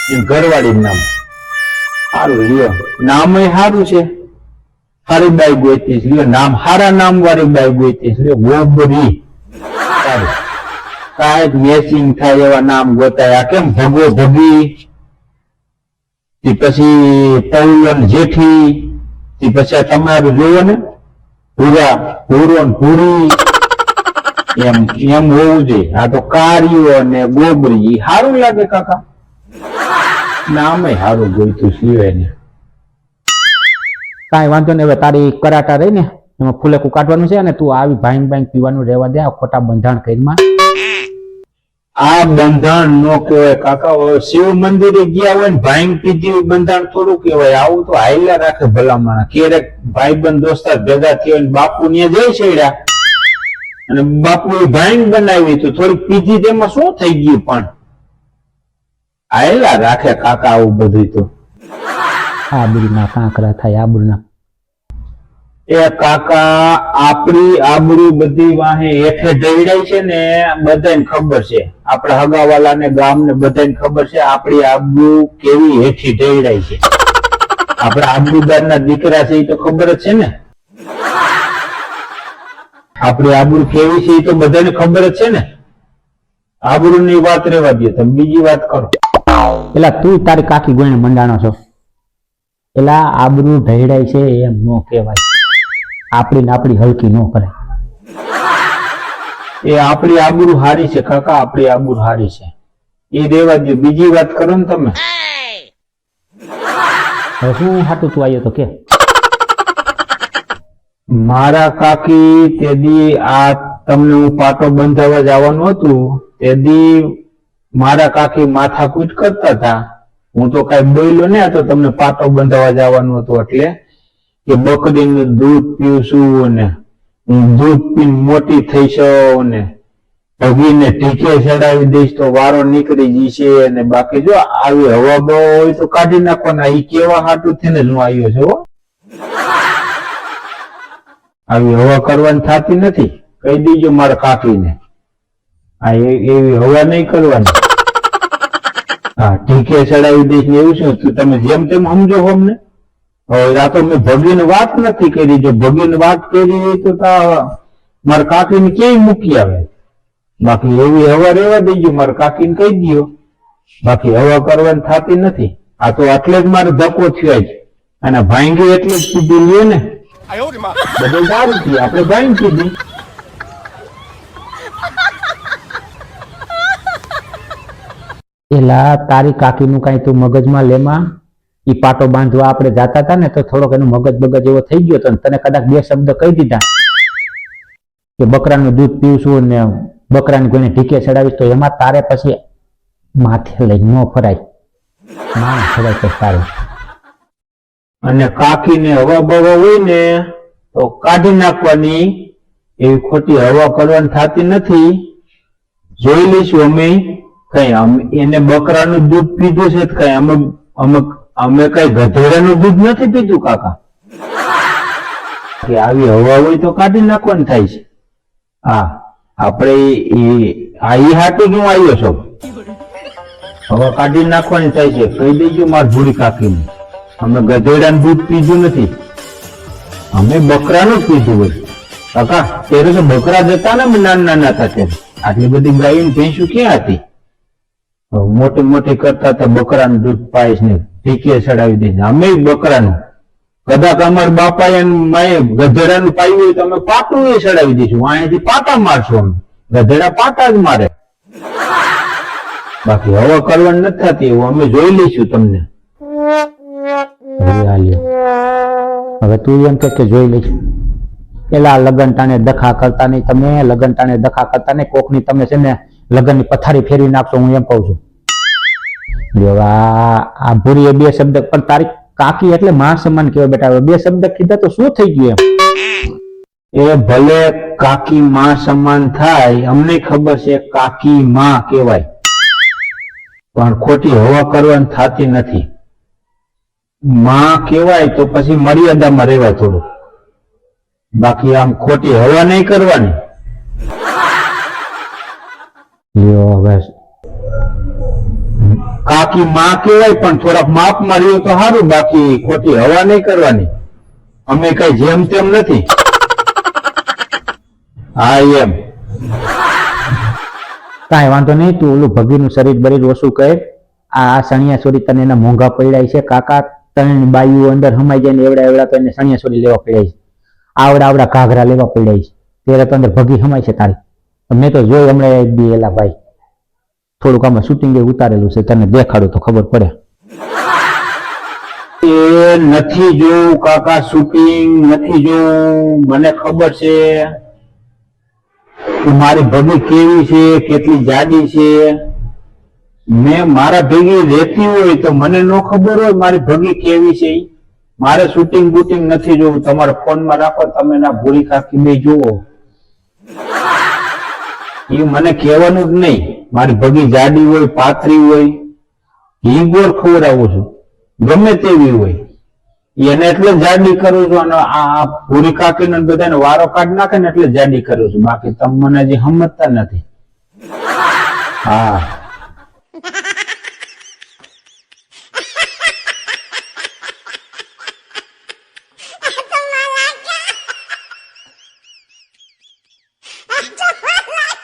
ઘરવાળી નામ સારું લ્યો, નામ સારું છે. સારી બાઈ ગોતીશ લ્યો, નામ સારા નામ વાળી બાઈ ગોતીશ લ્યો. ગોબરી સારું, કાંઈક મેચિંગ થાય એવા નામ ગોતાય. આ કેમ ભગો ભગી, પછી પૌલન જેઠી, પછી તમારું જોવો ને ભૂરા ભૂરો ભૂરી, એમ એમ હોવું જોઈએ. આ તો કાર્યો ને ગોબરી સારું લાગે કાકા, નામે સારું ગોઈતું લ્યો એને. કાંઈ વાંધો નહીં, હવે તારી કરાટા રહી ને એમાં ફૂલેકું કાઢવાનું છે અને તું આવી ભાંગ પીવાનું રહેવા દે. આ ખોટા બંધાણ કરીમાં આ બંધાણ નો કહેવાય કાકા. શિવ મંદિરે ગયા હોય ને ભાંગ પીધી બંધાણ થોડું કહેવાય. આવું તો હાઈલા રાખે ભલામણ. ક્યારેક ભાઈબંધ દોસ્તાર ભેગા થયા બાપુ ને જઈ છેડ્યા અને બાપુ એ ભાંગ બનાવી તો થોડીક પીધી, તેમાં શું થઈ ગયું? પણ હાઈલા રાખે કાકા આવું બધું. તો આબરૂના કાંકરા થાય, આબરૂના. એ કાકા આપણી આબરૂ બધી વાહે હેઠે ઢળાય છે ને, બધાને ખબર છે. આપણા હગાવાલા ને ગામ ને બધાને ખબર છે આપણી આબરૂ કેવી હેઠી ઢળાય છે. આપણા આબરૂદાર ના દીકરા છે એ તો ખબર જ છે ને. આપણી આબરૂ કેવી છે એ તો બધાને ખબર જ છે ને. આબરૂ ની વાત રહેવા દો, તમે બીજી વાત કરો. પેલા તું તારી કાકી ગોઈને મંડાણો છો. પેલા આબરૂ ઢળાય છે એમ નો કહેવાય. આપણી હલકી નો કરે. એ આપણી આબરૂ હારી છે કાકા, આપણી આબરૂ હારી છે એ દેવા દો. બીજી વાત કરો ને તમે. શું હાટું તું આવ્યો તો કે? મારા કાકી તેદી આ તમને હું પાટો બંધાવવા જવાનું હતું, તેદી મારા કાકી માથાકૂટ કરતા હતા. હું તો કઈ બોલ્યો ને, તો તમને પાટો બંધાવવા જવાનું હતું એટલે કે બકરીનું દૂધ પીવશું ને દૂધ પીને મોટી થઈશું ને ભગીને ટીકે ચડાવી દઈશ તો વારો નીકળી જશે. અને બાકી જો આવી હવા બહુ હોય તો કાઢી નાખવાના. એ કેવા હાટું થઈને હું આવ્યો છું. આવી હવા કરવાની થતી નથી, કહી દીજો મારા કાકીને. આ એવી હવા નહીં કરવાની. હા, ટીકે ચડાવી દઈશ ને એવું શું? તમે જેમ તેમ સમજો છો અમને. હવે આ તો મેં ભગીને વાત નથી કરી. જો ભગીને વાત કરી તો મારા કાકીને ક્યાંય મૂકી આવે. બાકી એવી હવા રહેવા દેજો, મારા કાકીને કહી દો. બાકી હવા કરવાની થતી નથી. આ તો એટલે જ મારે ધક્કો થયો જ. અને ભાંગી એટલે જ કીધું લ્યો ને, બધું સારું થયું. આપણે ભાંગ કીધી. એલા તારી કાકીનું કઈ તું મગજમાં લેમાં. ઈ પાટો બાંધવા આપણે જાતા હતા ને તો થોડોક એનો મગજ બગજ એવો થઈ ગયો હતો. તને કદાચ બે શબ્દ કહી દીધા કે બકરાનું દૂધ પીવશું ને બકરાની કોઈને ઢીકે ચડાવીશ તો એમાં તારે પછી માથે લઈ ન ફરાય. ના ફરાય તો સારું. અને કાકીને હવા બવા હોય ને તો કાઢી નાખવાની. એવી ખોટી હવા કરવાની થતી નથી. જોઈ લઈશું અમે. કઈ એને બકરાનું દૂધ પીધું છે કઈ અમે કઈ ગધેડાનું દૂધ નથી પીધું કાકા. આવી હવા હોય તો કાઢી નાખવાની થાય છે. હા, આપણે ઈ હાટું હું આવ્યો છો. હવા કાઢી નાખવાની થાય છે. કહી દેજો મારી ભૂરી કાકીને, અમે ગધેડાનું દૂધ પીધું નથી, અમે બકરાનું જ પીધું હોય. કાકા ત્યારે તો બકરા જતા ને નાના હતા ત્યારે. આટલી બધી ગાયો ભેંસું ક્યાં હતી? મોટી મોટી કરતા હતા બકરાનું દૂધ પાઈશ ને ટીકે ચડાવી દઈશ. અમે બકરાનું, કદાચ અમારા બાપા માએ ગધેડાનું પાયું હોય તો અમે પાટું એ ચડાવી દઈશું. અહીંયાથી પાટા મારશું. અમે ગધેડા પાટા જ મારે. બાકી હવા કરવાની નથી થતી એવું અમે જોઈ લઈશું તમને. હવે તું એમ કે જોઈ લઈશું. પેલા લગન ટાણે દખા કરતા નહીં. તમે લગન ટાણે દખા કરતા નહીં. કોકની તમે છે ને લગનની પથારી ફેરવી નાખશો, હું એમ કહું છું. આ ભૂરીએ બે શબ્દ પણ તારી કાકી એટલે માં સમાન કહેવાય બેટા. બે શબ્દ કીધા તો શું થઈ ગયું એમ? એ ભલે કાકી માં સમાન થાય, અમને ખબર છે કાકી માં કહેવાય, પણ ખોટી હવા કરવાની થતી નથી. માં કહેવાય તો પછી મર્યાદામાં રહેવાય થોડું. બાકી આમ ખોટી હવા નહીં કરવાની. કાકી માં કહેવાય પણ થોડાક માપમાં રહ્યું તો સારું, બાકી ખોટી હવા નહીં કરવાની. અમે કઈ જેમ તેમ નથી. હા એમ. કાંઈ વાંધો નહીં, તું ઓલું ભગીનું શરીર બરીર ઓછું કહે. આ સણિયા ચોરી તને એના મોંઘા પડ્યા છે કાકા. ત્રણ બાયું અંદર હમાઈ જાય ને એવડા એવડા તો એને સણિયા ચોરી લેવા પડ્યા છે. આવડા આવડા ઘાઘરા લેવા પડ્યા છે. ત્યારે તો અંદર ભગી હમાય છે તારી. મેં તો જોઈ હમણાં એક દી એલા ભાઈ થોડુંક આમાં શૂટિંગ ઉતારેલું છે, તને દેખાડું તો ખબર પડે. એ નથી જોવું કાકા, શૂટિંગ નથી જોવું. મને ખબર છે કે મારી ભગી કેવી છે, કેટલી જાડી છે. મેં મારા ભેગી રહેતી હોય તો મને ન ખબર હોય મારી ભગી કેવી છે. મારે શૂટિંગ બુટિંગ નથી જોવું. તમારા ફોનમાં રાખો, તમે ના ભૂરી કાકી બે જુઓ. એ મને કહેવાનું જ નહીં. મારી ભગી જાડી હોય, પાતળી હોય, ઘી ગોળ ખવડાવું છું, ગમે તેવી હોય. એને એટલે જાડી કરું છું. અને આ ભૂરી કાકીને બધાને વારો કાઢ નાખે ને એટલે જાડી કરું છું. બાકી તમે મને હજી સમજતા નથી. હા